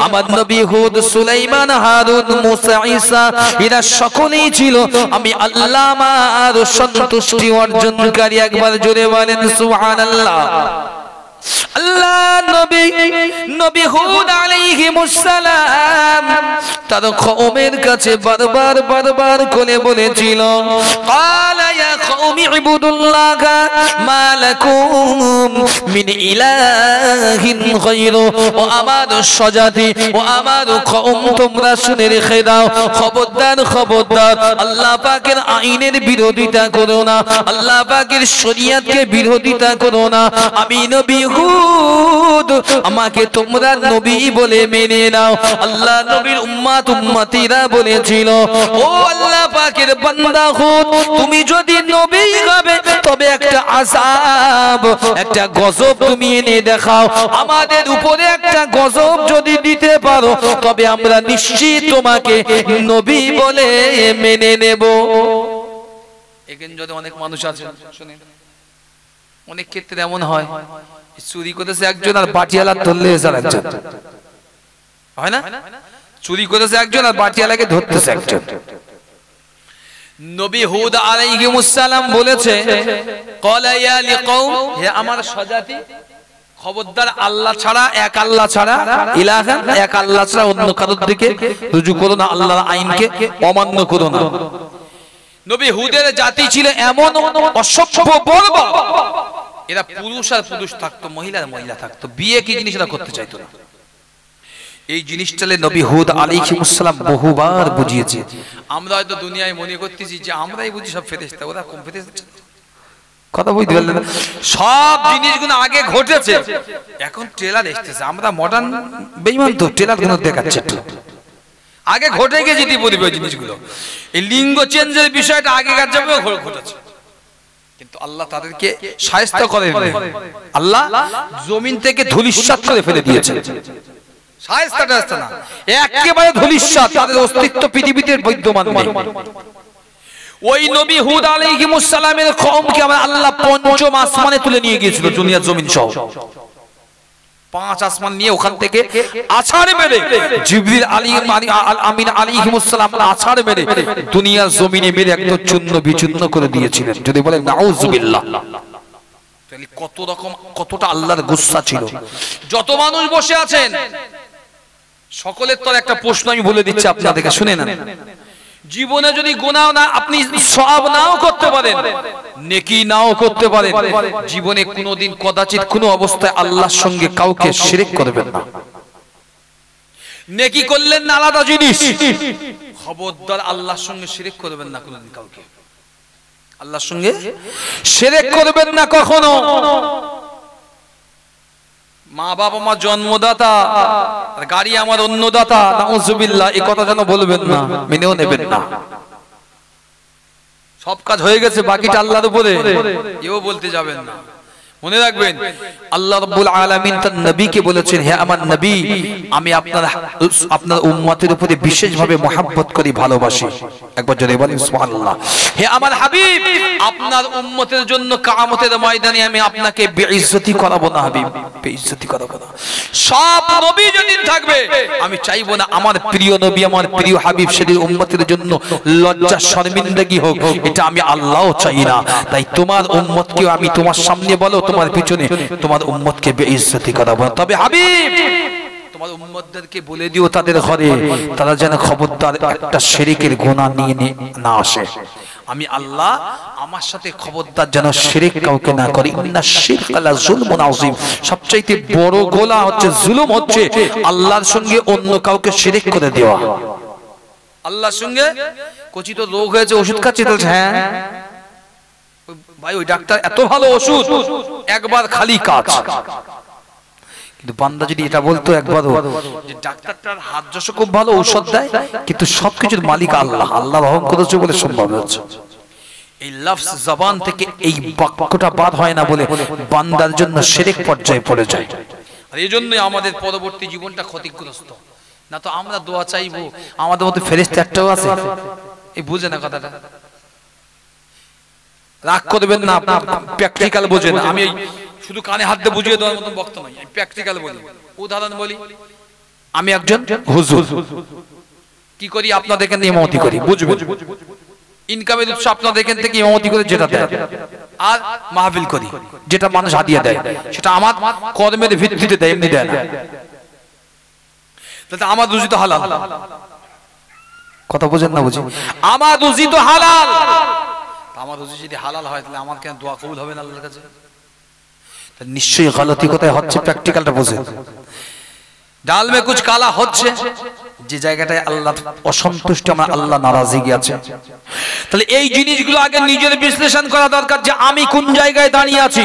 আমার নবী হুদ, সুলাইমান, হারুন, মুসা, ঈসা এরা সকলেই ছিল আমি আল্লাহ আমার সন্তুষ্টি অর্জনকারী। একবার জোরে বলেন সুবহানাল্লাহ। আল্লাহ নবী হুদ আলাইহিস সালাম তার কওমের কাছে বারবার করে বলেছিল, ক্বালা ইয়া কওমি ইবুদুল্লাহা মা লাকুম মিন ইলাহিন গায়রু। ও আমার স্বজাতি, ও আমার কওম, তোমরা শুনে রেখে দাও, খবরদার আল্লাহ পাকের আইনের বিরোধিতা করো না, আল্লাহ পাকের শরীয়তকে বিরোধিতা করো না। আমি নবী হুদ, আমাকে তোমরা নবী বলে মেনে নাও। আল্লাহ নবীর উম্মতিরা বলেছিল, ও আল্লাহ পাকের বান্দা হুদ, তুমি যদি নবী হবে তবে একটা আযাব, একটা গজব তুমি এনে দেখাও, আমাদের উপরে একটা গজব যদি দিতে পারো তবে আমরা নিশ্চিত তোমাকে নবী বলে মেনে নেব। এখানে যদি অনেক মানুষ আছে শুনেন, অনেক ক্ষেত্রে এমন হয় চুরি করেছে একজন আর বাটিয়ালা ধরলে একজন, হয় না? চুরি করেছে একজন আর বাটিয়ালাকে ধরতেছে একজন। নবী হুদ আলাইহিস সালাম বলেছে, ক্বালা ইয়া লিকওম, হে আমার স্বজাতি, খবরদার আল্লাহ ছাড়া, এক আল্লাহ ছাড়া, ইলাহা এক আল্লাহ ছাড়া অন্য কারোর দিকে রুজু করো না, আল্লাহর আইনকে অমান্য করো না। নবী হুদের জাতি ছিল এমন অসভ্য বর্বর, এরা পুরুষ আর পুরুষ থাকতো, মহিলা আর মহিলা থাকতো, বিয়ে কি জিনিস এরা করতে চাইতো না। এই জিনিসটালে নবী হুদ আলাইহিস সালাম বহুবার বুঝিয়েছে। আমরা হয়তো দুনিয়ায় মনে করতেছি যে আমরাই বুঝি সব ফেরেশতা, ওরা কম ফেরেশতা। কথা বুঝতে পারলেন? সব জিনিসগুলো আগে ঘটেছে, এখন ট্রেলার এসেছে। আমরা মডার্ন বেঈমান তো, ট্রেলার গুলো দেখাচ্ছে একটু। আগে ঘটে গেছে বলবে ওই জিনিসগুলো। এই লিঙ্গ চেঞ্জের বিষয়টা আগেকার যুগেও ঘটেছে, কিন্তু আল্লাহ তাদেরকে শায়েস্তা করেন। আল্লাহ জমিন থেকে ধূলিসাৎ করে ফেলে দিয়েছে। শায়েস্তাটা আসছে না, একেবারে ধূলিসাৎ, তাদের অস্তিত্ব পৃথিবীতে বিদ্যমান নেই। ওই নবী হুদ আলাইহিস সালামের কওমকে আল্লাহ পঞ্চম আসমানে তুলে নিয়ে গিয়েছিল, দুনিয়ার জমিন সহ। 5 আসমান নিয়ে ওখান থেকে আছাড় মেরে জিবরিল আমিন আলাইহিস সালাম আছাড় মেরে দুনিয়ার জমিনে মেরে একদম চূর্ণ বিচূর্ণ করে দিয়েছিলেন। যদি বলেন নাউযুবিল্লাহ, তাহলে কতটা আল্লাহর গুসা ছিল। যত মানুষ বসে আছেন সকলের তো একটা প্রশ্ন আমি বলে দিচ্ছি আপনাদেরকে, শুনে নেন। জীবনে যদি গুনাহ না, আপনি সওয়াব নাও করতে পারেন, নেকি নাও করতে পারেন, জীবনে কোনোদিন কদাচিৎ কোনো অবস্থায় আল্লাহর সঙ্গে কাউকে শিরক করবেন না। নেকি করলেন না আলাদা জিনিস, খবরদার আল্লাহর সঙ্গে শিরক করবেন না কোনোদিন, কাউকে আল্লাহর সঙ্গে শিরক করবেন না কখনো। মা বাবা আমার জন্মদাতা, আর গাড়ি আমার অন্নদাতা, নাউযুবিল্লাহ, এই কথা যেন বলবেন না, মেনেও নেবেন না। সব কাজ হয়ে গেছে, বাকিটা আল্লাহর উপরে, এও বলতে যাবেন না। মনে রাখবেন, আল্লাহ রাব্বুল আলামিন তার নবীকে বলেছেন, হে আমার নবী, আমি আপনার উম্মতের উপরে বিশেষভাবে মহব্বত করি, ভালোবাসি। একবার জোরে বলেন সুবহানাল্লাহ। হে আমার হাবিব, আপনার উম্মতের জন্য কিয়ামতের ময়দানে আমি আপনাকে বেইজ্জতি করাবো না হাবিব, বেইজ্জতি করাবো না। সব নবী যেদিন থাকবে, আমি চাইবো না আমার প্রিয় নবী, আমার প্রিয় হাবিব সেদিন উম্মতের জন্য লজ্জা শর্মিন্দগি হোক, এটা আমি আল্লাহও চাই না। তাই তোমার উম্মতকেও আমি তোমার সামনে বলো, তোমার পিছনে তোমার উম্মতকে বেইজ্জতি করাবো। তবে হাবিব, তোমার উম্মতদেরকে বলে দিও তাদের ঘরে তারা যেন খবরদার একটা শিরকের গুনাহ নিয়ে না আসে। আমি আল্লাহ আমার সাথে খবরদার যেন শিরক কাউকে না করে। ইন্নাশ শিরকা লা যুলমুন আযীম, সবচেয়ে বড় গোলা হচ্ছে জুলুম, হচ্ছে আল্লাহর সঙ্গে অন্য কাউকে শিরক করে দেওয়া। আল্লাহর সঙ্গে কচি তো রোগ হয়েছে, ওষুধ খাচ্ছি, তো হ্যাঁ ভাই ওই ডাক্তার এত ভালো ওষুধ, একবার খালি কাজ। কিন্তু বান্দা যদি এটা বলতো একবারও যে ডাক্তারটার হাত যশ খুব ভালো, ঔষধ দেয়, কিন্তু সবকিছুর মালিক আল্লাহ, আল্লাহ রহম করেছে বলে সম্ভব হচ্ছে। এই লফজ জবান থেকে এই বাক্যটা বাদ হয় না বলে বান্দার জন্য শিরক পর্যায়ে পড়ে যায়। আর এই জন্যই আমাদের পরবর্তী জীবনটা ক্ষতিগ্রস্ত। না তো আমরা দোয়া চাইবো, আমাদের মধ্যে ফেরেশতা একটাও আছে, এই বুঝে না কথাটা। রাগ করবেন না, প্র্যাকটিক্যাল বোঝেন। আমি শুধু কানে হাত দিয়ে বুঝিয়ে দেওয়ার মতন বক্তা নই, আমি প্র্যাকটিক্যাল বলি। উদাহরণ বলি, আমি একজন হুজুর, কি করি আপনাদের এখানে ইমামতি করি, বুঝবেন ইনকামের উৎস আপনাদের এখান থেকে ইমামতি করে যেটা দেয়, আর মাহফিল করি যেটা মানুষ হাদিয়া দেয়, সেটা আমার কর্মের ভিত্তিতে দেয়, এমনি দেয় না। তাহলে আমার রুজি তো হালাল, কথা বোঝেন না? বুঝি, আমার রুজি তো হালাল। আমার রুজি যদি হালাল হয় তাহলে আমার কেন দোয়া কবুল হবে না আল্লাহর কাছে? নিশ্চয়ই গলতি কোথায় হচ্ছে, প্র্যাকটিক্যালটা বুঝে। ডাল মে কুছ কালা হচ্ছে, যে জায়গাটায় আল্লাহ অসন্তুষ্ট, আমার আল্লাহ নারাজি আছে। তাহলে এই জিনিসগুলো আগে নিজের বিশ্লেষণ করা দরকার, যে আমি কোন জায়গায় দাঁড়িয়ে আছি।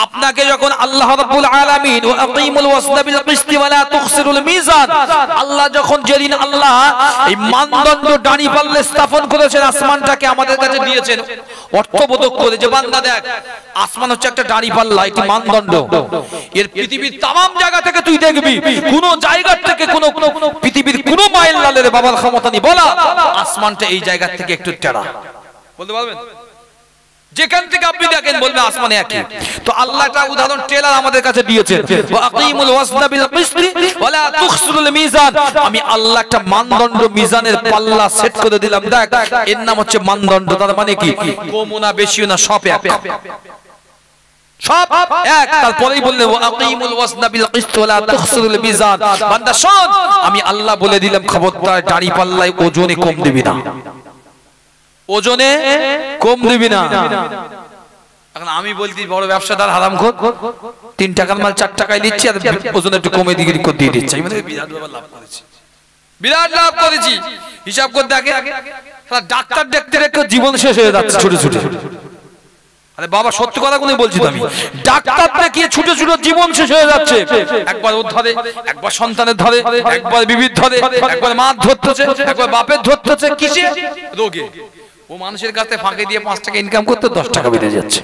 আপনাকে যখন আল্লাহ রাব্বুল আলামিন ওয়া আকিমুল ওয়াজনা বিল কিসতি ওয়া লা তুখসিরুল মিজান, আল্লাহ যখন যেদিন আল্লাহ এই মানদণ্ড দাঁড়ি পাল্লে স্থাপন করেছেন, আসমানটাকে আমাদের কাছে দিয়েছেন অর্থবোধক করে, যে বান্দা দেখ আসমান হচ্ছে একটা দাঁড়ি পাল্লা, একটি মানদণ্ড। এর পৃথিবীর तमाम জায়গা থেকে তুই দেখবি, কোন জায়গা থেকে কোন পৃথিবীর কোন মাইল লালের বাবার ক্ষমতা নেই বলা আসমানটা এই জায়গা থেকে একটু টেরা। বলতে পারবেন? যেখান থেকে আপনি দেখেন বলবে আসমানে একই। তো আল্লাহ একটা উদাহরণ টেলার আমাদের কাছে দিয়েছেন, ওয়া আকিমুল ওয়াজনা বিল কিসতি ওয়া লা তুখসিরুল মিজান। আমি আল্লাহ একটা মানদণ্ড, মিজানের পাল্লা সেট করে দিলাম, দেখ এর নাম হচ্ছে মানদণ্ড। তার মানে কি, কমও না বেশিও না, সব এক, সব এক। তারপরেই বললেন ওয়া আকিমুল ওয়াজনা বিল কিসতি ওয়া লা তুখসিরুল মিজান। বান্দা শোন, আমি আল্লাহ বলে দিলাম খবরদার দাড়ি পাল্লায় ওজনে কম দিবি না, ওজনে কম দিবি না। এখন আমি বলছি বড় ব্যবসাদার হারামখোর, 3 টাকার মাল 4 টাকায় দিচ্ছি, আর ওজন একটু কমে দিয়ে দিচ্ছে, আমি বিরাট লাভ করেছি, বিরাট লাভ করেছি। হিসাব করে দেখে ডাক্তার দেখতে দেখতে জীবন শেষ হয়ে যাচ্ছে ছোট ছোট। আরে বাবা সত্যি কথা কোনই বলছি তো, আমি ডাক্তার দেখিয়ে ছোট ছোট জীবন শেষ হয়ে যাচ্ছে। একবার ওর ধরে, একবার সন্তানের ধরে, একবার বিবির ধরে, একবার মা ধরতেছে, একবার বাপের ধরতেছে, কিসে? রোগে। ও মানুষের কাছে ফাঁকে দিয়ে 5 টাকা ইনকাম করতে 10 টাকা বেড়ে যাচ্ছে।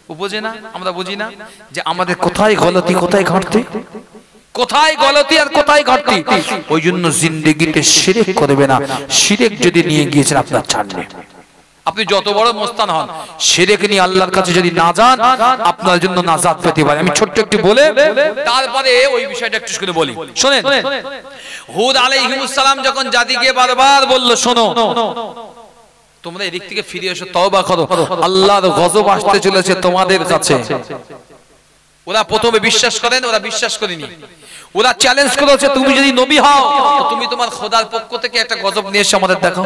ও বোঝে না, আমরা বুঝি না যে আমাদের কোথায় গলতি, কোথায় ঘাটতি, কোথায় গলতি আর কোথায় ঘাটতি। ওই জন্য জিন্দেগিতে শিরক করবে না। শিরক যদি নিয়ে গিয়েছেন আপনার ছাড়বে। আপনি যত বড় মোস্তান হন, শিরক নিয়ে আল্লাহর কাছে যদি না যান, আপনার জন্য নাজাত পেতে পারে। আমি ছোট্ট একটু বলে তারপরে ওই বিষয়টা একটু শুনে বলি। শুনেন, হুদ আলাইহিস সালাম যখন জাতিকে বারবার বলল, শোনো তোমরা এদিক থেকে ফিরে এসো, তওবা করো, আল্লাহর গজব আসতে চলেছে তোমাদের কাছে। ওরা প্রথমে বিশ্বাস করেন, ওরা বিশ্বাস করেনি। ওরা চ্যালেঞ্জ করেছে, তুমি যদি নবী হও তুমি তোমার খোদার পক্ষ থেকে একটা গজব নিয়ে এসে আমাদের দেখাও।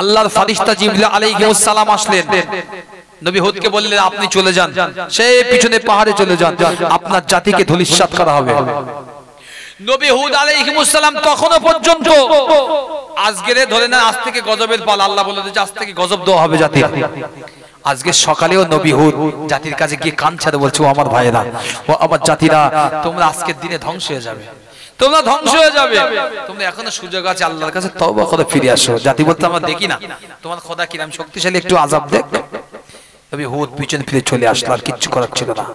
আল্লাহর ফেরেশতা জিবরিল আলাইহিস সালাম আসলেন, নবী হুদকে বললেন আপনি চলে যান, সেই পিছনে পাহাড়ে চলে যান, আপনার জাতিকে ধূলিসাৎ করা হবে। নবী হুদ আলাইহিস সালাম তখনও পর্যন্ত, আজকেরে ধরে না আজ থেকে গজবের পালা, আল্লাহ বলে যে আজ থেকে গজব দেওয়া হবে জাতির। আজকে সকালেও নবী হুদ জাতির কাছে গিয়ে কান ছাড়ে বলছে, ও আমার ভাইরা, ও আমার জাতিরা, তোমরা আজকের দিনে ধ্বংস হয়ে যাবে, তোমরা ধ্বংস হয়ে যাবে। তোমরা এখনো সুযোগ আছে, আল্লাহর কাছে তওবা করে ফিরে আসো। জাতি বলতে আমরা দেখি না তোমার খোদা কিরাম শক্তিশালী, একটু আযাব দেখ। নবী হুদ পিছনে ফিরে চলে আসলো, আর কিচ্ছু করার ছিল না।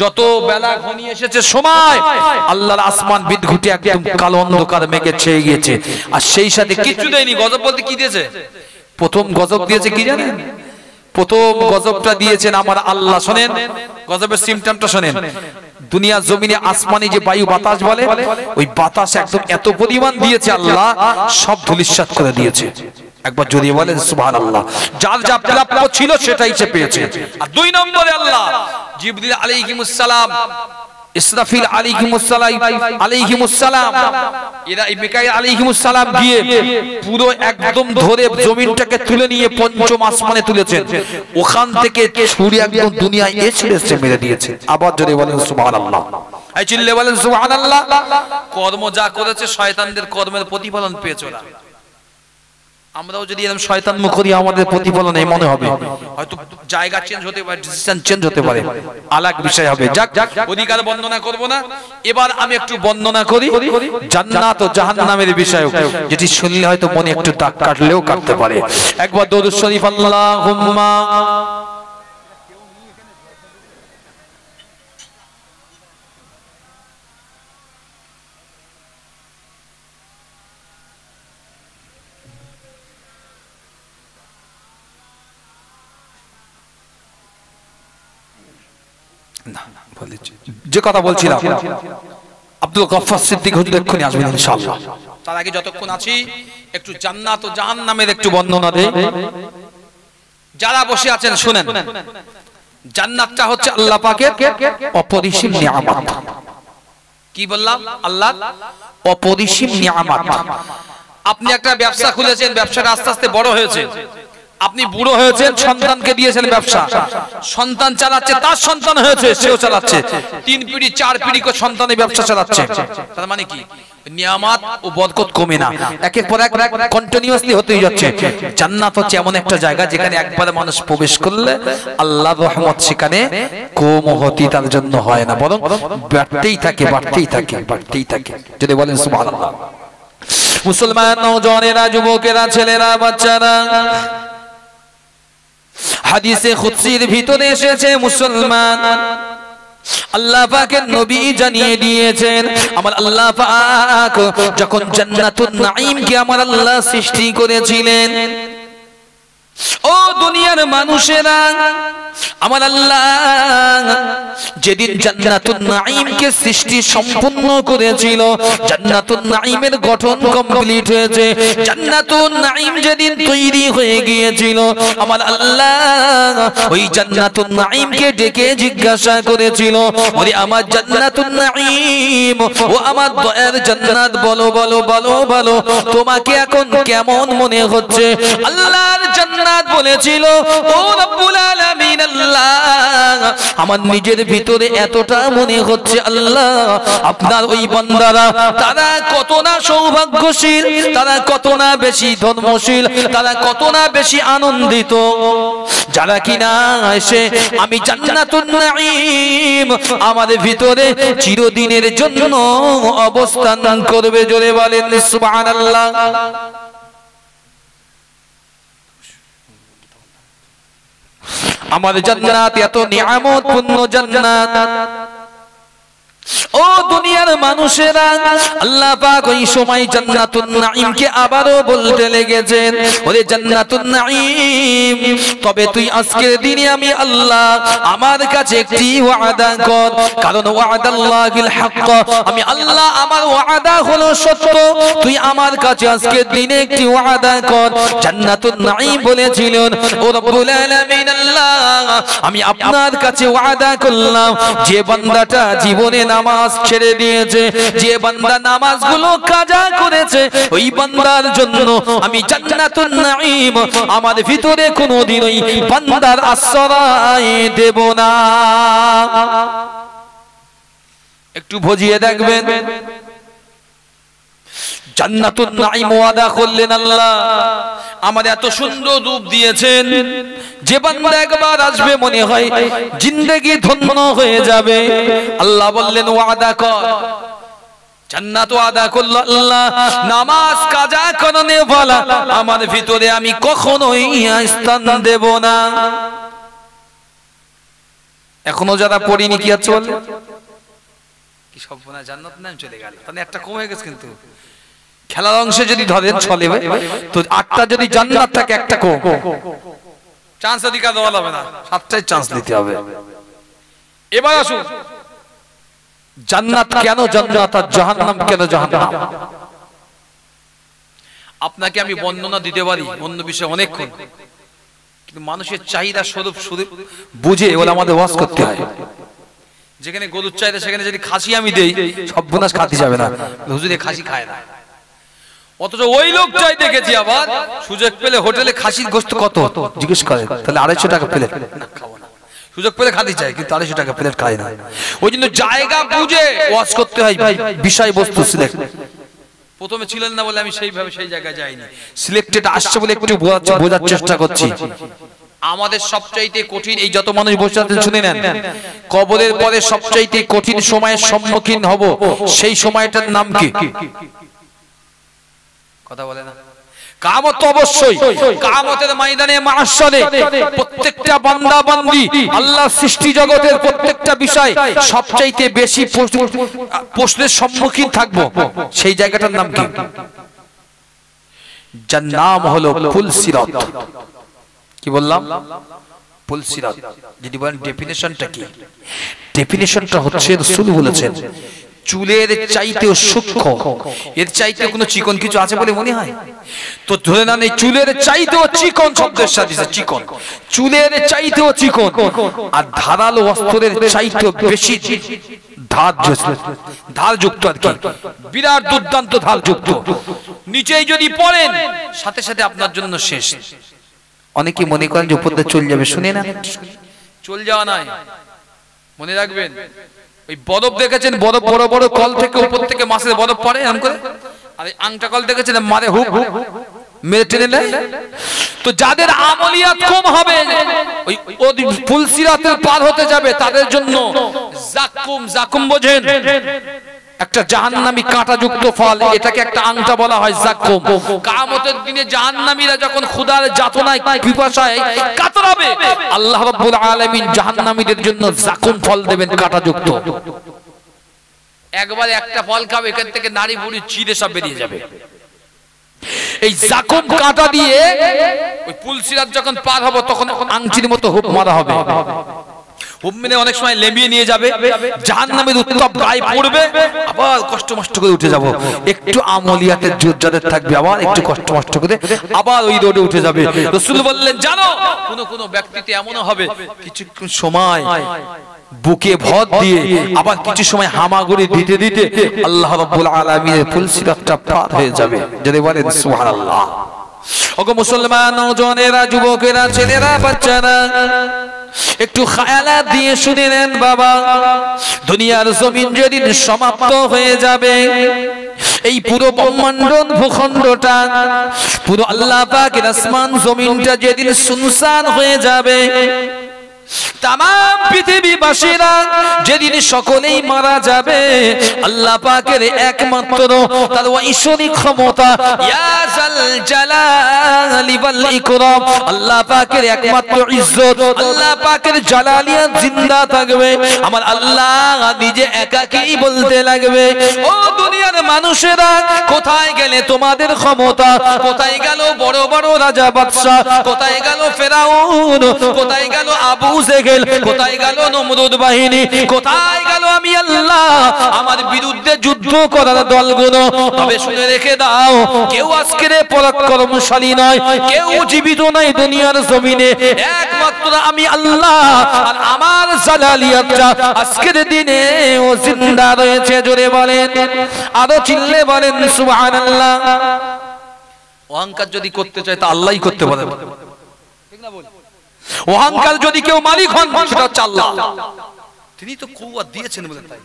যত বেলা ঘনিয়ে এসেছে সময়, আল্লাহর আসমান বিদঘুটে একদম কালো অন্ধকার মেঘে ছেয়ে গিয়েছে। আর সেই সাথে কিছু দেয়নি। গজব বলতে কি দিয়েছে? প্রথম গজব দিয়েছে কি জানেন? প্রথম গজবটা দিয়েছেন আমার আল্লাহ। শোনেন গজবের সিমটমটা শোনেন। দুনিয়া জমিনে আসমানি যে বায়ু বাতাস বলে, ওই বাতাস একদম এত পরিমাণ দিয়েছে আল্লাহ, সব ধূলিসাৎ করে দিয়েছে। একবার জড়িয়ে বলেন সুবহানাল্লাহ। যার যা প্রাপ্য ছিল সেটাই সে পেয়েছে। আর 2 নম্বরে আল্লাহ জিবরিল আলাইহিস সালাম, ইসরাফিল আলাইহিস সালাম, এরা মিকাইল আলাইহিস সালাম গিয়ে পুরো একদম ধরে জমিনটাকে তুলে নিয়ে পঞ্চম আসমানে তুলেছেন। ওখান থেকে ছুরি একদম দুনিয়ায় এসে মেরে দিয়েছে। আবার জোরে বলেন সুবহানাল্লাহ। এই চিল্লে বলেন সুবহানাল্লাহ। কর্ম যা করেছে শয়তানদের কর্মের প্রতিফলন পেয়েছে ওরা। আমরাও যদি এরকম শয়তান মুখ করি, আমাদের প্রতিফলন এই মনে হবে, হয়তো জায়গা চেঞ্জ হতে পারে, ডিসিশন চেঞ্জ হতে পারে, আলাদা বিষয় হবে। যাক, অধিকার বর্ণনা করব না। এবার আমি একটু বর্ণনা করি জান্নাত ও জাহান্নামের বিষয়, যেটি শুনলে হয়তো মনে একটু দাগ কাটলেও কাটতে পারে। একবার দরুদ শরীফ আল্লাহুম্মা যে কথা বলছিলাম, আব্দুল গফফার সিদ্দিক হুজুর এক্ষুনি আসবেন ইনশাআল্লাহ। তার আগে যতক্ষণ আছি একটু জান্নাত ও জাহান্নামের একটু বর্ণনা দেই। যারা বসে আছেন শুনেন, জান্নাতটা হচ্ছে আল্লাহ পাকের অপরিসীম নিয়ামত। কি বললাম? আল্লাহ অপরিসীম নিয়ামত। আপনি একটা ব্যবসা খুলেছেন, ব্যবসাটা আস্তে আস্তে বড় হয়েছে, আপনি বুড়ো হয়েছেন, সন্তানকে দিয়েছেন ব্যবসা, সন্তান চালাচ্ছে, তার সন্তান হয়েছে, সেও চালাচ্ছে, 3 পিঢ়ি 4 পিঢ়ি করে সন্তানের ব্যবসা চালাচ্ছে। তার মানে কি? নিয়ামত ও বরকত কমে না, একের পর এক কন্টিনিউয়াসলি হতেই যাচ্ছে। জান্নাত হচ্ছে এমন একটা জায়গা যেখানে একবার মানুষ প্রবেশ করলে আল্লাহর রহমত সেখানে কম হতে তার জন্য হয় না, বরং বাড়তেই থাকে, বাড়তেই থাকে, বাড়তেই থাকে। যদি বলেন সুবহানাল্লাহ। মুসলমান নওজওয়ানেরা, যুবকেরা, ছেলেরা, বাচ্চারা, হাদিসে কুদসির ভিতরে এসেছে, মুসলমান আল্লাহ পাকের নবী জানিয়ে দিয়েছেন, আমার আল্লাহ পাক যখন জান্নাতুন নাঈমকে আমার আল্লাহ সৃষ্টি করেছিলেন, ও দুনিয়ার মানুষেরা, আমার আল্লাহ যেদিন জান্নাতুন নাঈমকে সৃষ্টি সম্পূর্ণ করেছিল, জান্নাতুন নাঈমের গঠন কমপ্লিট হয়েছে, জান্নাতুন নাঈম যেদিন তৈরি হয়ে গিয়েছিল, আমার আল্লাহ ওই জান্নাতুন নাঈমকে ডেকে জিজ্ঞাসা করেছিল, ওরে আমার জান্নাতুন নাঈম, ও আমার দয়ার জান্নাত, বলো বলো বলো বলো, তোমাকে এখন কেমন মনে হচ্ছে? আল্লাহর জান্নাত বলেছিল, ও রব্বুল আলামিন আল্লাহ, আমার নিজের ভিতরে এতটা মনে হচ্ছে আল্লাহ, আপনার ওই বান্দারা তারা কত না সৌভাগ্যশীল, তারা কত না বেশি ধর্মশীল, তারা কত না বেশি আনন্দিত, যারা কিনা এসে আমি জান্নাতুন নাঈম আমার ভিতরে চিরদিনের জন্য অবস্থান করবে। জোরে বলেন সুবহানাল্লাহ। আমার জান্নাত এত নিয়ামত পূর্ণ জান্নাত, ও দুনিয়ার মানুষেরা, আল্লাহ পাক ওই সময় জান্নাতুন নাঈমকে আবারও বলতে লেগেছেন, ওরে জান্নাতুন নাঈম, তবে তুই আজকের দিনে আমি আল্লাহ আমার কাছে একটি ওয়াদা কর, কারণ ওয়াদাল্লাহিল হক, আমি আল্লাহ আমার ওয়াদা হলো সত্য, তুই আমার কাছে আজকের দিনে একটি ওয়াদা কর। জান্নাতুন নাঈম বলেছিলেন, ও রব্বুল আলামিন আল্লাহ, আমি আপনার কাছে ওয়াদা করলাম, যে বান্দাটা জীবনে নামাজ ছেড়ে দিয়েছে, যে বান্দা নামাজগুলো কাজা করেছে, ওই বান্দার জন্য আমি জান্নাতুন নাঈম আমার ভিতরে কোনোদিন ওই বান্দার আশ্রয় দেব না। একটু বুঝিয়ে দেখবেন, জান্নাতুন নাঈম ওয়াদা করলেন আল্লাহ, আমার এত সুন্দর রূপ দিয়েছেন, যে বান্দা একবার আসবে মনে হয় জিন্দেগি ধন্য হয়ে যাবে। আল্লাহ বললেন ওয়াদা কর, জান্নাত ওয়াদা করলো আল্লাহ, নামাজ কাজা করনে ওয়ালা আমার ভিতরে আমি কখনোই স্থান দেব না। এখনো যারা পড়িনি কি আছে বলে কি সব না, জান্নাত নাম চলে গেল, তাহলে একটা কম হয়ে গেছে। কিন্তু খেলার অংশে যদি ধরেন চলে তো 8টা যদি জান্নাত থাকে, একটা কম, চান্স অধিকার দেওয়া হবে না, 7টাই চান্স দিতে হবে। এবার আসুন, জান্নাত কেন জান্নাত আর জাহান্নাম কেন জাহান্নাম? আপনাকে আমি বর্ণনা দিতে পারি অন্য বিষয়ে অনেকক্ষণ, কিন্তু মানুষের চাহিদা স্বরূপ বুঝে বলে আমাদের ওয়াজ করতে হয়। যেখানে গরুর চাহিদা সেখানে যদি খাসি আমি দেই, সর্বনাশ খাতে যাবে না, হুজুরে খাসি খায় না। অথচ ওই লোক চাই দেখেছি আবার সুযোগ পেলে হোটেলে খাসির গোশত কত জিজ্ঞেস করে, তাহলে 250 টাকা প্লেট, খাবো না, সুযোগ পেলে খাতে চাই কিন্তু 250 টাকা প্লেট খায় না। ওই জন্য জায়গা বুঝে ওয়াজ করতে হয়, বিষয় বস্তু সিলেক্ট। প্রথমে ছিলেন না বলে আমি সেইভাবে সেই জায়গায় যাইনি, সিলেক্টেড আসছে বলে একটু বোঝার চেষ্টা করছি। আমাদের সবচাইতে কঠিন, এই যত মানুষ বসে আছেন শুনে নেন, কবরের পরে সবচাইতে কঠিন সময়ের সম্মুখীন হব, সেই সময়টার নাম কি? কথা বলে না? কিয়ামত। অবশ্যই কিয়ামতের ময়দানে মাহশরে প্রত্যেকটা বান্দা বান্দি আল্লাহর সৃষ্টি জগতের প্রত্যেকটা বিষয় সবচাইতে বেশি প্রশ্নের সম্মুখীন থাকবো, সেই জায়গাটার নাম কি? যার নাম হলো পুলসিরাত। কি বললাম? পুলসিরাত যদি বলেন ডেফিনেশনটা কি, ডেফিনেশনটা হচ্ছে রাসূল বলেছেন চুলের চাইতেও সূক্ষ্ম, এর চাইতে কোনো চিকন কিছু আছে বলে মনে হয়? তো ধরে নেন এই চুলের চাইতেও চিকন শব্দের সাথে চিকন, চুলের চাইতেও চিকন, আর ধারালো অস্ত্রের চাইতেও বেশি ধারযুক্ত আর কি, বিরাট দুর্দান্ত ধারযুক্ত। নিচেই যদি পড়েন সাথে সাথে আপনার জন্য শেষ। অনেকে মনে করেন যে উপর দিয়ে চলে যাবে, শুনে না, চল যাওয়া নাই, মনে রাখবেন। ওই বরফ দেখেছেন, বরফ বড় বড় কল থেকে উপর থেকে মাছের বরফ পড়ে এরকম করে, আর আংটা কল দেখেছেন মারে হুপ মেরে টেনে নেয়। তো যাদের আমলিয়াত কম হবে ওই পুলসিরাতের পার হতে যাবে তাদের জন্য জাকুম, জাকুম বোঝেন একটা জাহান্নামী কাঁটাযুক্ত ফল, এটাকে একটা আংটা বলা হয় জাকুম। কিয়ামতের দিনে জাহান্নামীরা যখন ক্ষুধার যাতনায় পিপাসায় কাতরাবে, আল্লাহ রাব্বুল আলামিন জাহান্নামীদের জন্য জাকুম ফল দেবেন কাঁটাযুক্ত। একবার একটা ফল খাবে, এখান থেকে নাড়ি ভুড়ি চিড়ে সব বেরিয়ে যাবে। এই জাকুম কাঁটা দিয়ে ওই পুলসিরাত যখন পার হবে তখন আংটির মতো হুপ মারা হবে। হুপ মেরে অনেক সময় লেমিয়ে নিয়ে যাবে, জাহান্নামের উত্তাপ গায়ে পড়বে, আবার কষ্ট মষ্ট করে উঠে যাব। একটু আমলিয়াতের জোর যাদের থাকবে আবার একটু কষ্ট মষ্ট করে আবার ওই রোডে উঠে যাবে। রাসূল বললেন জানো কোন কোন ব্যক্তিতে এমনও হবে কিছুক্ষণ সময় বুকে ভর দিয়ে আবার কিছু সময় হামাগুড়ি দিতে দিতে আল্লাহ রাব্বুল আলামিনের পুলসিরাতটা পার হয়ে যাবে। যদি বলেন সুবহানাল্লাহ। ওগো মুসলমান নওজওয়ানেরা, যুবকেরা, ছেলেরা, বাচ্চারা, একটু খেয়ালাত দিয়ে শুনে নেন বাবা, দুনিয়ার জমিন যেদিন সমাপ্ত হয়ে যাবে, এই পুরো ব্রহ্মাণ্ড ভূখণ্ডটা, পুরো আল্লাহ পাকের আসমান জমিনটা যেদিন সুনসান হয়ে যাবে, তাম পৃথিবীবাসীরা যেদিন সকলেই মারা যাবে, আল্লাহ পাকের একমাত্র তার ঐশ্বরিক ক্ষমতা ইয়া জাল জালালি ওয়াল ইকরাম, আল্লাহ পাকের একমাত্র ইজ্জত, আল্লাহ পাকের জালালিয়াত জিন্দা থাকবে। আমার আল্লাহ নিজে একাকী বলতে লাগবে, ও দুনিয়ার মানুষেরা কোথায় গেলে তোমাদের ক্ষমতা, কোথায় গেল বড় বড় রাজা বাদশা, কোথায় গেল ফেরাউন, কোথায় গেল আবু জেহেল, কোথায় গেল নমরুদ বাহিনী, কোথায় গেল আমি আল্লাহ আমার বিরুদ্ধে যুদ্ধ করার দলগুলো? তবে শুনে রেখে দাও, কেউ আজকের পরাক্রমশালী নয়, কেউ জীবিত নাই দুনিয়ার জমিনে, একমাত্র আমি আল্লাহ, আর আমার জালালিয়াতটা আজকের দিনে ও জিন্দা রয়েছে। জোরে বলেন, আরো চিল্লে বলেন সুবহানাল্লাহ। অহংকার যদি করতে চায় তা আল্লাহই করতে পারে, ঠিক না? বল, অহংকার যদি কেউ মালিক হন সেটা হচ্ছে আল্লাহ। তিনি তো কুওয়াত দিয়েছেন বলে তাই,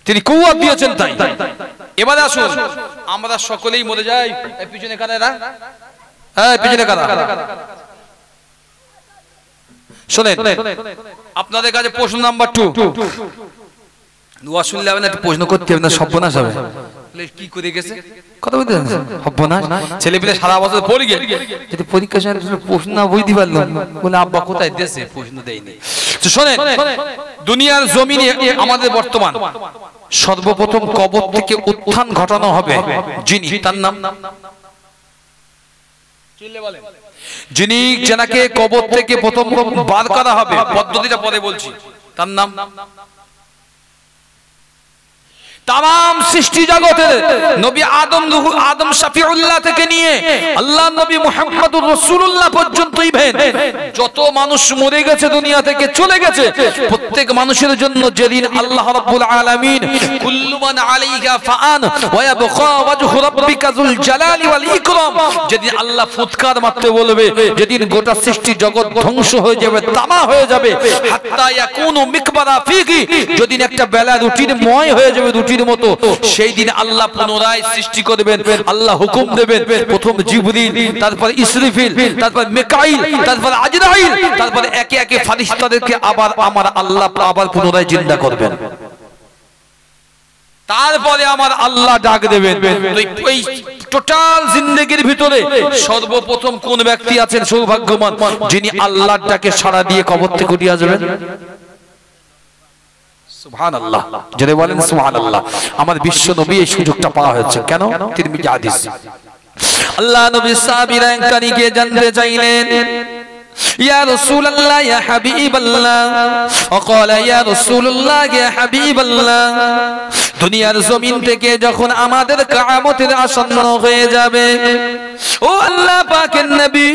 তিনি কুওয়াত দিয়েছেন তাই। এবারে আসুন, আমরা সকলেই মরে যাই। এই পিছনে কারা এরা? হ্যাঁ, পিছনে কারা? শুনেন, আপনাদের কাছে প্রশ্ন নাম্বার 2। দোয়া শুনলে হবে না, একটু প্রশ্ন করতে হবে না, সর্বনাশ হবে। কি করে গেছে কথা বলতে সর্বনাশ। ছেলে পেলে সারা বছর পড়ে গেল, যদি পরীক্ষা প্রশ্ন না বুঝতে পারলো, বলে আব্বা কোথায় দেশে প্রশ্ন দেয়নি। শোনেন, দুনিয়ার জমিনে আমাদের বর্তমান সর্বপ্রথম কবর থেকে উত্থান ঘটানো হবে যিনি, তার নাম যিনি যেনাকে কবর থেকে প্রথম বার করা হবে, পদ্ধতিটা পরে বলছি, তার নাম তাম সৃষ্টি জগতের নবী আদম শফিউল্লাহ থেকে নিয়ে আল্লাহ নবী মুহাম্মদুর রাসূলুল্লাহ পর্যন্ত ইভেন যত মানুষ মরে গেছে দুনিয়া থেকে চলে গেছে, প্রত্যেক মানুষের জন্য যেদিন আল্লাহ রাব্বুল আলামিন কুল্লু মান আলাইহা ফাআন ওয়া ইয়াবকা ওয়াজহু রাব্বিকা যুল জালালি ওয়াল ইকরাম, যেদিন আল্লাহ ফুৎকার মারতে বলবে, যেদিন গোটা সৃষ্টি জগৎ ধ্বংস হয়ে যাবে, তামা হয়ে যাবে, হাত্তা ইয়াকুনু মিকবারা ফিহি, যেদিন একটা বেলা রুটির ময় হয়ে যাবে রুটির মতো, সেই দিন আল্লাহ পুনরায় সৃষ্টি করবেন, আল্লাহ হুকুম দেবেন, প্রথম জিবরিল, তারপর ইসরাফিল, তারপর মিকাইল, তারপর আজরাইল, তারপর একে একে ফেরেশতাদেরকে আবার আমার আল্লাহ আবার পুনরায় জিন্দা করবেন। তারপরে আমার আল্লাহ ডাক দেবেন। এই টোটাল জিন্দেগির ভিতরে সর্বপ্রথম কোন ব্যক্তি আছেন সৌভাগ্যবান, যিনি আল্লাহর ডাকে সাড়া দিয়ে কবর থেকে উঠে আসবেন? সুবহানাল্লাহ, যারা বলেন সুবহানাল্লাহ। আমার বিশ্ব নবী এই সুযোগটা পাওয়া হয়েছে কেন? তিরমিজি হাদিস। আল্লাহ নবী সাহাবীরা কানিকে জানতে চাইলেন, ইয়া রাসূলুল্লাহ ইয়া হাবিবাল্লাহ وقال يا رسول الله يا حبيب الله দুনিয়ার জমিন থেকে যখন আমাদের কিয়ামতের আসন্ন হয়ে যাবে ও আল্লাহ পাকের নবী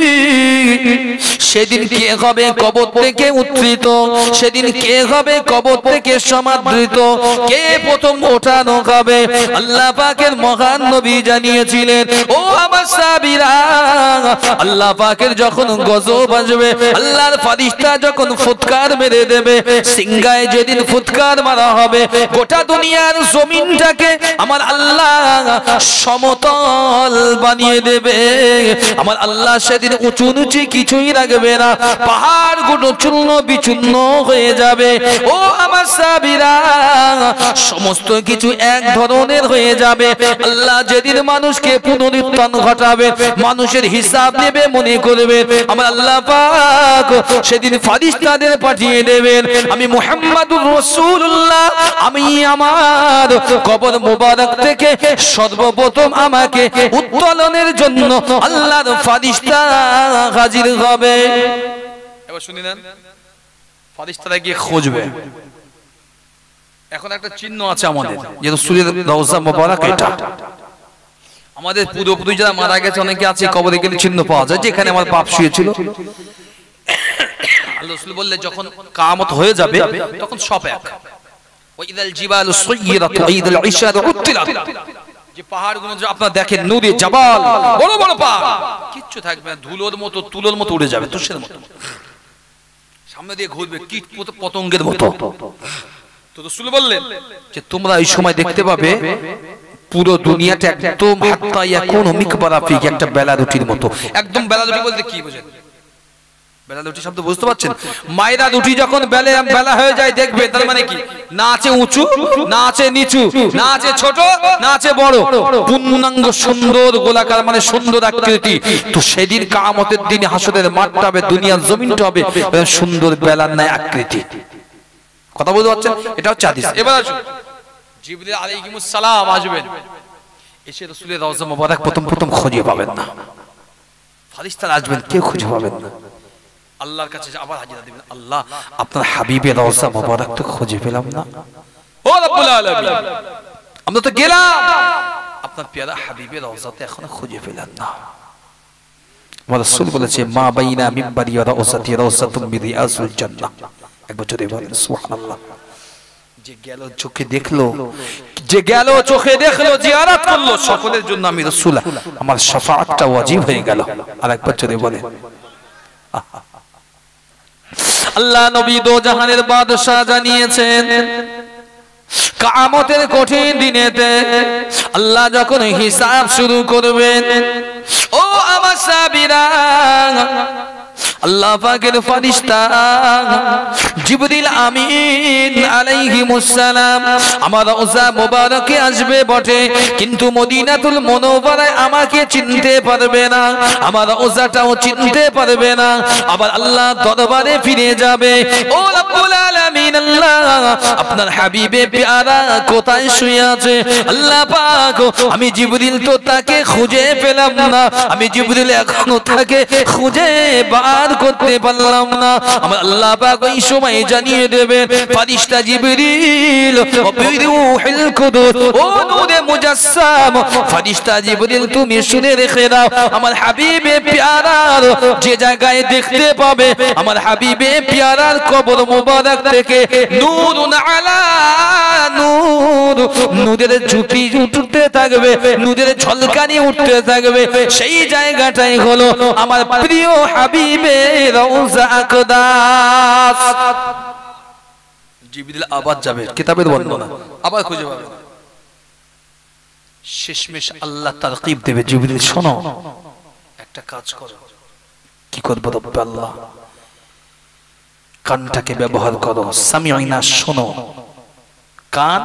সেদিন কে হবে কবর থেকে উত্থিত সেদিন কে হবে কবর থেকে সমাদৃত কে প্রথম ওঠানো হবে আল্লাহ পাকের মহান নবী জানিয়েছিলেন ও আমার সাহাবীরা আল্লাহ পাকের যখন গজব আসবে আল্লাহর ফেরেশতা যখন ফুৎকার মেরে দেবে সিংহায় যেদিন ফুৎকার মারা হবে গোটা দুনিয়ার জমিনটাকে আমার আল্লাহ সমতল বানিয়ে দেবে আমার আল্লাহ সেদিন উঁচু নিচু কিছুই রাখবে না পাহাড়গুলো চূর্ণ বিচূর্ণ হয়ে যাবে ও আমার সাহাবীরা সমস্ত কিছু এক ধরনের হয়ে যাবে আল্লাহ যেদিন মানুষকে পুনরুত্থান ঘটাবে মানুষের হিসাব নেবে মনে করবে আমার আল্লাহ পাক সেদিন ফেরেশতাদের পাঠিয়ে দেবেন আমি মুহাম্মাদুর রাসূলুল্লাহ আমি আমার কবর মোবারক থেকে সর্বপ্রথম আমাকে উত্তোলনের জন্য আল্লাহর ফেরেশতা হাজির হবে এবার শুনিলেন ফেরেশতারা গিয়ে খুঁজবে এখন একটা চিহ্ন আছে আমাদের যে রাসূলের রওজা মোবারক এটা আমাদের পূর্বপুরুষ যারা মারা গেছে অনেকে আছে কবরে গেলে চিহ্ন পাওয়া যায় যেখানে আমার বাপ শুয়েছিল আল্লাহ রাসূল বললে যখন কিয়ামত হয়ে যাবে তখন সব এক ওয়াইদাল জিবালু সুয়িরাত ওয়াইদাল ইশারু উত্তিলাত যে পাহাড়গুলো যে আপনারা দেখেন নূরে জাবাল বড় বড় পাহাড় কিচ্ছু থাকবে না ধুলোর মতো তুলোর মতো উড়ে যাবে তুষের মতো সামনে দিয়ে ঘুরবে কীট পতঙ্গের মতো তো রাসূল বললেন যে তোমরা এই সময় দেখতে পাবে পুরো দুনিয়াটা একদম হাত্তা ইয়াকুনু মিকবারা ফি একটা বেলা রুটির মতো একদম বেলা রুটি বলতে কি বোঝেন বেলা রুটি শব্দ বুঝতে পারছেন মাইরা রুটি যখন বেলা হয়ে যায় দেখবে তার মানে কি না আছে উঁচু না আছে নিচু না আছে ছোট না আছে বড় পূর্ণাঙ্গ সুন্দর গোলাকার মানে সুন্দর আকৃতি তো সেদিন কিয়ামতের দিনে হাসরের মাঠটা হবে দুনিয়ার জমিনটা হবে সুন্দর বেলার ন্যায় আকৃতি কথা বুঝতে পারছেন এটা হচ্ছে হাদিস এবার আসুন জিবরিল আলাইহিস সালাম আসবেন এসে রাসূলের রওজা মোবারক প্রথম খুঁজে পাবেন না ফেরেশতারা আসবেন কেউ খুঁজে পাবেন না আল্লাহর কাছে আবার হাজিরা দিবেন আল্লাহ আপনার হাবিবের রওজা মোবারক তো খুঁজে পেলাম না ও রব্বুল আলামিন আমরা তো গেলাম আপনার প্যারা হাবিবের রওজা তো এখনো খুঁজে পেলাম না আমার রাসূল বলেছে মা বাইনা মিম্বারি ওয়া রাওজাতি রাওজাতুম মিন রিয়াজুল জান্নাহ একবার জোরে বলেন সুবহানাল্লাহ যে গেল চোখে দেখলো জিয়ারত করলো সকলের জন্য আমি রাসূল আমার শাফাআতটা ওয়াজিব হয়ে গেল আরেকবার জোরে বলেন আল্লাহ নবী দো জাহানের বাদশা জানিয়েছেন কিয়ামতের কঠিন দিনেতে আল্লাহ যখন হিসাব শুরু করবেন ও আমার সাহাবীরা আল্লাহ পাকের ফেরেশতা জিবরিল আমিন আলাইহিস সালাম আমার রওজা মোবারকে আসবে বটে কিন্তু মদিনাতুল মুনাওয়ারায় আমাকে চিনতে পারবে না আমার রওজাটাও চিনতে পারবে না আবার আল্লাহ দরবারে ফিরে যাবে ও রব্বুল আলামিন আল্লাহ আপনার হাবিবে প্যারা কোথায় শুয়ে আছে আল্লাহ পাক আমি জিবরিল তো তাকে খুঁজে পেলাম না আমি জিবরিল এখনো তাকে খুঁজে বার করতে পারলাম না আমার আল্লাহ পাক ওই সময় জানিয়ে দেবেন ফেরেশতা জিবরিল ও বিরূহিল কুদুস ও নূরে মুজাসসাম ফেরেশতা জিবরিল তুমি শুনে রেখে দাও আমার হাবিবে প্যারার যে জায়গায় দেখতে পাবে আমার হাবিবে প্যারার কবর মোবারক থেকে নূরুন আলা নূর নূরের ঝুঁটি উঠতে থাকবে নূরের ঝলকানি উঠতে থাকবে সেই জায়গাটাই হলো আমার প্রিয় হাবিবে রওজা আকদাস জিবরিল আবার যাবে কিতাবের বর্ণনা আবার খুঁজে পাবে শেষমেশ আল্লাহ তারকিব দেবে জিবরিল শোনো একটা কাজ করো কি করব রব্ব আল্লাহ কানটাকে ব্যবহার করো সামিউনা শোনো কান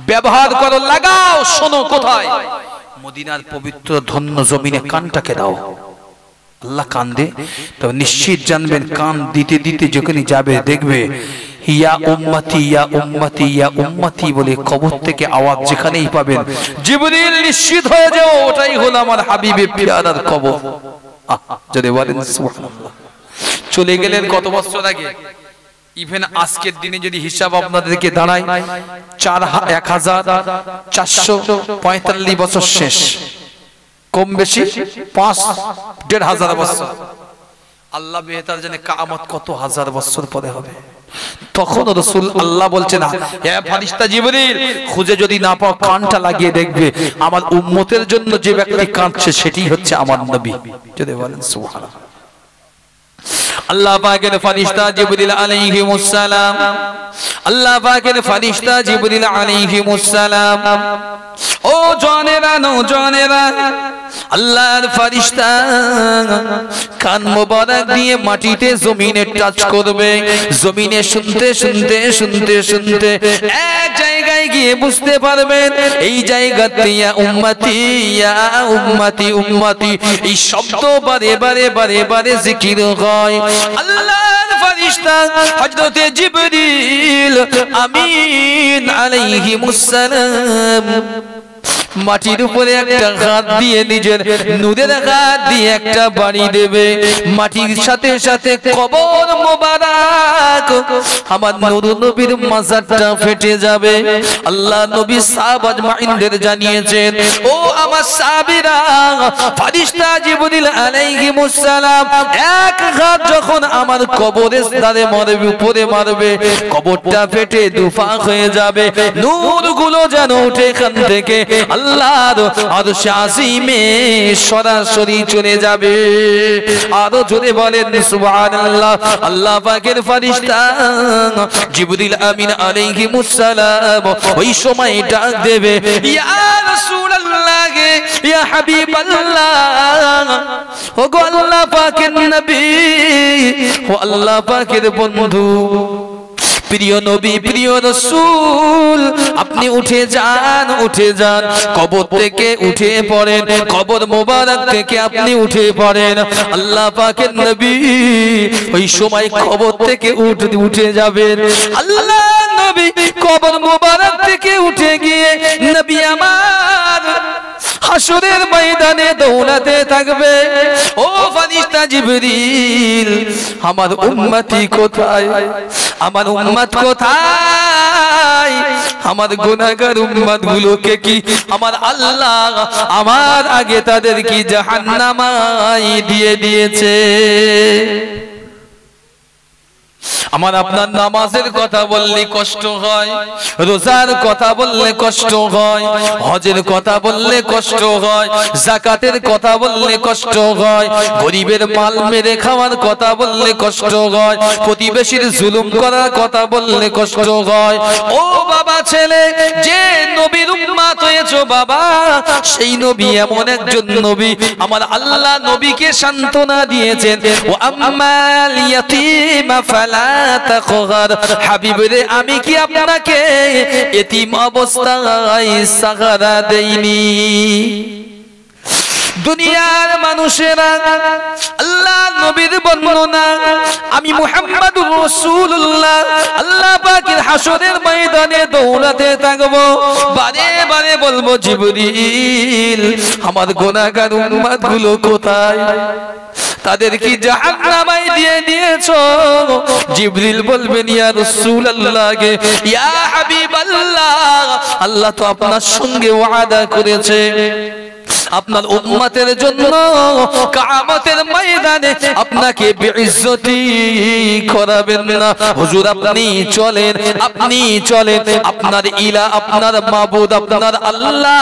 ব্যবহার করো লাগাও শোনো কোথায় মদিনার পবিত্র ধন্য জমিনে কানটাকে দাও আল্লাহ কান দে তবে নিশ্চিত জানবেন কান দিতে দিতে যখনই যাবে দেখবে ইয়া উম্মতি ইয়া উম্মতি ইয়া উম্মতি বলে কবর থেকে আওয়াজ যেখানেই পাবেন জিবরিল নিশ্চিত হয়ে যাও ওটাই হলো আমার হাবিবে প্যারার কবর যদি বলেন সুবহানাল্লাহ চলে গেলেন কত বছর আগে। ইভেন আজকের দিনে যদি হিসাব আপনাদেরকে দাঁড়ায় 1445 বছর শেষ, কম বেশি 5,500 বছর। আল্লাহ বেহতার জানে কিয়ামত কত হাজার বছর পরে হবে। তখন রাসূল আল্লাহ বলছে না, হে ফেরেশতা জিবরিল, খুঁজে যদি না পাও কানটা লাগিয়ে দেখবে, আমার উম্মতের জন্য যে ব্যক্তি কাঁদছে সেটাই হচ্ছে আমার নবী। যদি বলেন সুবহানাল্লাহ। আল্লাহ পাকের ফেরেশতা জিবরিল আলাইহিমুস সালাম, আল্লাহ পাকের ফেরেশতা জিবরিল আলাইহিমুস সালাম, ও জানেরা নওজনেরা, আল্লাহর ফেরেশতা কান মোবারক দিয়ে মাটিতে জমিনে টাচ করবে। জমিনে শুনতে শুনতে শুনতে শুনতে এক জায়গায় গিয়ে বুঝতে পারবেন এই জায়গাতে ইয়া উম্মতি ইয়া উম্মতি উম্মতি এই শব্দ বারে বারে বারে বারে জিকির হয়। আল্লাহর ফেরেশতা হযরতে জিবরিল আমিন আলাইহিমুস সালাম মাটির উপরে একটা হাত দিয়ে নিজের নূরের হাত দিয়ে একটা বাড়ি দেবে। মাটির সাথে সাথে কবর মোবারক আমার নূর নবীর মাজারটা ফেটে যাবে। আল্লাহ নবী সাহাবা আজমাইনদের জানিয়েছেন, ও আমার সাহাবীরা, ফেরেশতা জিবরিল আলাইহিমুস সালাম এক হাত যখন আমার কবরের ধারে মারবে, উপরে মারবে, কবরটা ফেটে দুফাক হয়ে যাবে। নূরগুলো যেন উঠে এখান থেকে আল্লাহর আরশ আজিমে সরাসরি চলে যাবে। আরো জোরে বলেন সুবহানাল্লাহ। আল্লাহ পাকের ফেরেশতা জিবরিল আমিন আলাইহিমুস সালাম ওই সময় ডাক দেবে, ইয়া রাসূলুল্লাহ, ইয়া হাবিবাল্লাহ, ও গো আল্লাহ পাকের নবী, ও আল্লাহ পাকের বন্ধু, প্রিয় নবী, প্রিয় রাসূল, আপনি উঠে যান, উঠে যান, কবর থেকে উঠে পড়েন, কবর মোবারক থেকে আপনি উঠে পড়েন। আল্লাহ পাকের নবী ওই সময় কবর থেকে উঠে যাবেন। আল্লাহ নবী কবর মোবারক থেকে উঠে গিয়ে নবী আমার হাসরের ময়দানে দৌড়াতে থাকবে, ও ফেরেশতা জিবরিল, আমার উম্মতি কোথায়, আমার উম্মত কোথায়, আমার গুনাহগার উম্মত গুলোকে কি আমার আল্লাহ আমার আগে তাদের কি জাহান্নামায় দিয়ে দিয়েছে। আমার আপনার নামাজের কথা বললে কষ্ট হয়, রোজার কথা বললে কষ্ট হয়, হজের কথা বললে কষ্ট হয়, যাকাতের কথা বললে কষ্ট হয়, গরিবের মাল মেরে খাওয়ার কথা বললে কষ্ট হয়, প্রতিবেশীর জুলুম করার কথা বললে কষ্ট হয়। ও বাবা ছেলে, যে নবীর উম্মত হয়েছো বাবা, সেই নবী এমন একজন নবী, আমার আল্লাহ নবীকে সান্ত্বনা দিয়েছেন, ও আম্মাল ইয়াতীমা ফালা তাকহার, হাবিব রে, আমি কি আপনাকে এতিম অবস্থায় সাহারা দেইনি? দুনিয়ার মানুষেরা আল্লাহ নবীর বর্ণনা, আমি মুহাম্মাদুর রাসূলুল্লাহ আল্লাহ পাকের হাসরের ময়দানে দৌড়াতে থাকব, বারে বারে বলবো, জিবরিল, আমার গুনাহগার উম্মত গুলো কোথায়, তাদের কি জাহান্নামায় দিয়ে দিয়েছো? জিবরিল বলবেন, ইয়া রাসূলুল্লাহ, ইয়া হাবিবাল্লাহ, আল্লাহ তো আপনার সঙ্গে ওয়াদা করেছে আপনার উম্মতের জন্য কিয়ামতের ময়দানে আপনাকে বেইজ্জতি করাবেন না। হুজুর, আপনি চলেন, আপনি চলেন, আপনার ইলা, আপনার মাবুদ, আপনার আল্লাহ,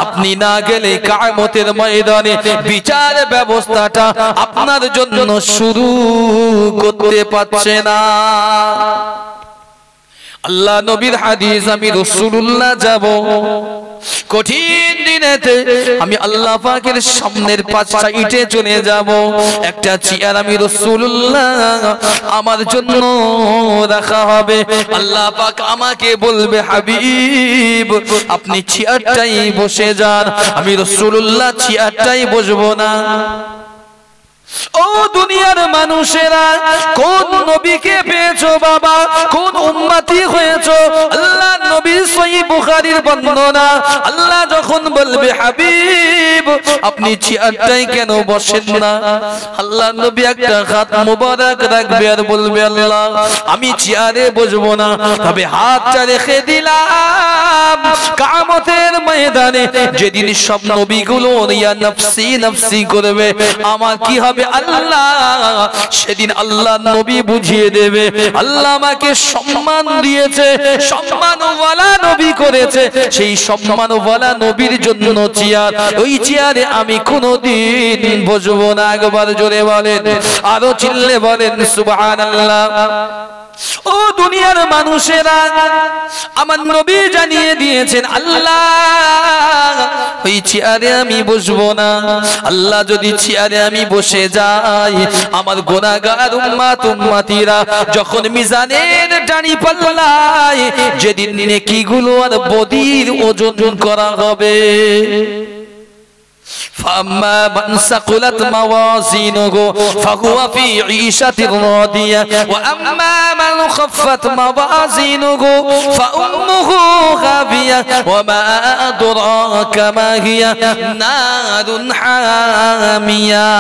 আপনি না গেলে কিয়ামতের ময়দানে বিচার ব্যবস্থাটা আপনার জন্য শুরু করতে পারছে না। আল্লাহ নবীর হাদিস, আমি রাসূলুল্লাহ যাব কঠিন দিনেতে, আমি আল্লাহ পাকের সামনের পাঁচটা ইটে চলে যাব, একটা চেয়ার আমি রাসূলুল্লাহ আমার জন্য রাখা হবে। আল্লাহ পাক আমাকে বলবে, হাবিব, আপনি চেয়ারটাই বসে যান, আমি রাসূলুল্লাহ চেয়ারটাই বসবো না। ও দুনিয়ার মানুষেরা, কোন নবীকে পেয়েছো বাবা, কোন উম্মতি হয়েছো? আল্লাহ নবী সহিহ বুখারীর বর্ণনা, আল্লাহ যখন বলবে হাবিব আপনি চেয়ারটাই কেন বসেন না, আল্লাহ নবী একটা হাত মোবারক রাখবে আর বলবে আল্লাহ আমি চেয়ারে বসবো না, তবে হাতটা রেখে দিলাম কিয়ামতের ময়দানে যেদিন সব নবীগুলো ইয়া নফসি নফসি করবে আমার কি হবে আল্লাহ, সেদিন আল্লাহ নবী বুঝিয়ে দেবে আল্লাহ আমাকে সম্মান দিয়েছে, সম্মানওয়ালা নবী করেছে, সেই সম্মানওয়ালা নবীর জন্য চেয়ার, ওই চেয়ারে আমি কোনোদিন বসবো না। একবার জোরে বলেন, আরো চিল্লে বলেন সুবহানাল্লাহ। ও দুনিয়ার মানুষেরা, আমার নবী জানিয়ে দিয়েছেন আল্লাহ ওই চেয়ারে আমি বসবো না, আল্লাহ যদি চেয়ারে আমি বসে যাই আমার গুনাহগার উম্মত উম্মতিরা যখন মিজানের ডানি পাল্লায় যেদিন নেকিগুলো আর বদির ওজন করা হবে, فأما من ثقلت موازينه فهو في عيشة راضية وأما من خفت موازينه فأمه خاوية وما أدراك ما هي نار حامية।